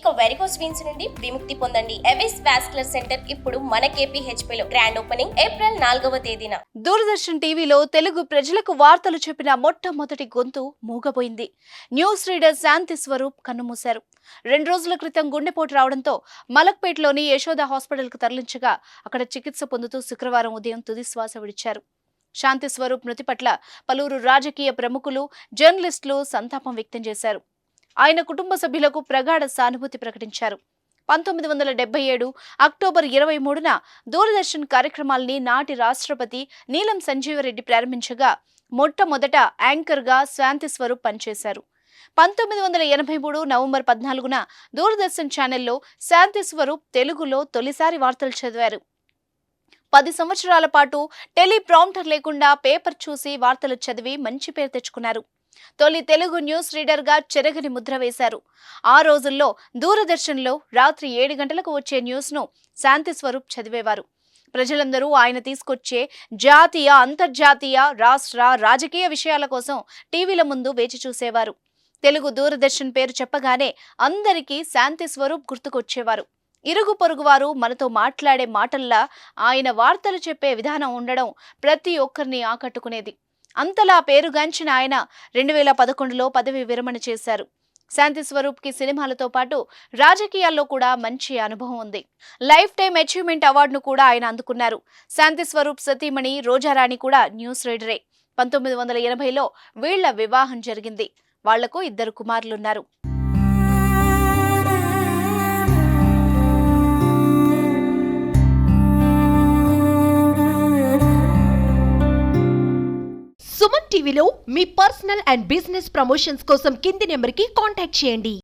ఇక varicose veins నుండి విముక్తి పొందండి. ఎవిస్ వాస్కులర్ సెంటర్ ఇప్పుడు మన KPHP లో గ్రాండ్ ఓపెనింగ్ ఏప్రిల్ 4వ తేదీన. దూరదర్శన్ టీవీలో తెలుగు ప్రజలకు వార్తలు చెప్పిన మొట్టమొదటి గొంతు మూగబోయింది. న్యూస్ రీడర్ శాంతి స్వరూప్ కన్నుమూశారు. 2 రోజుల క్రితం గుండెపోటు రావడంతో మలక్పేట్లోని యశోద హాస్పిటల్కు తరలించగా అక్కడ చికిత్స పొందుతూ శుక్రవారం ఉదయం తుది శ్వాస విడిచారు. శాంతి స్వరూప్ మృతి పట్ల పలువురు రాజకీయ ప్రముఖులు, జర్నలిస్టులు సంతాపం వ్యక్తం చేశారు. ఆయన కుటుంబ సభ్యులకు ప్రగాఢ సానుభూతి ప్రకటించారు. 1977 అక్టోబర్ 23న దూరదర్శన్ కార్యక్రమాల్ని నాటి రాష్ట్రపతి నీలం సంజీవరెడ్డి ప్రారంభించగా మొట్టమొదట యాంకర్గా శాంతి స్వరూప్ పనిచేశారు. 1983 నవంబర్ 14న దూరదర్శన్ ఛానల్లో శాంతి స్వరూప్ తెలుగులో తొలిసారి వార్తలు చదివారు. 10 సంవత్సరాల పాటు టెలిప్రాంప్టర్ లేకుండా పేపర్ చూసి వార్తలు చదివి మంచి పేరు తెచ్చుకున్నారు. తొలి తెలుగు న్యూస్ రీడర్ గా చెరగని ముద్ర వేశారు. ఆ రోజుల్లో దూరదర్శన్లో రాత్రి 7 గంటలకు వచ్చే న్యూస్ ను శాంతి స్వరూప్ చదివేవారు. ప్రజలందరూ ఆయన తీసుకొచ్చే జాతీయ, అంతర్జాతీయ, రాష్ట్ర, రాజకీయ విషయాల కోసం టీవీల ముందు వేచి చూసేవారు. తెలుగు దూరదర్శన్ పేరు చెప్పగానే అందరికీ శాంతి స్వరూప్ గుర్తుకొచ్చేవారు. ఇరుగు పొరుగువారు మనతో మాట్లాడే మాటల్లా ఆయన వార్తలు చెప్పే విధానం ఉండడం ప్రతి ఒక్కరిని ఆకట్టుకునేది. అంతలా పేరుగాంచిన ఆయన 2011లో పదవి విరమణ చేశారు. శాంతి స్వరూప్ కి సినిమాలతో పాటు రాజకీయాల్లో కూడా మంచి అనుభవం ఉంది. లైఫ్ టైమ్ అచీవ్మెంట్ అవార్డును కూడా ఆయన అందుకున్నారు. శాంతి స్వరూప్ సతీమణి రోజారాణి కూడా న్యూస్ రీడరే. 1980లో వీళ్ల వివాహం జరిగింది. వాళ్లకు 2 కుమారులున్నారు. సుమన్ టీవీలో మీ పర్సనల్ అండ్ బిజినెస్ ప్రమోషన్స్ కోసం కింది నెంబర్కి కాంటాక్ట్ చేయండి.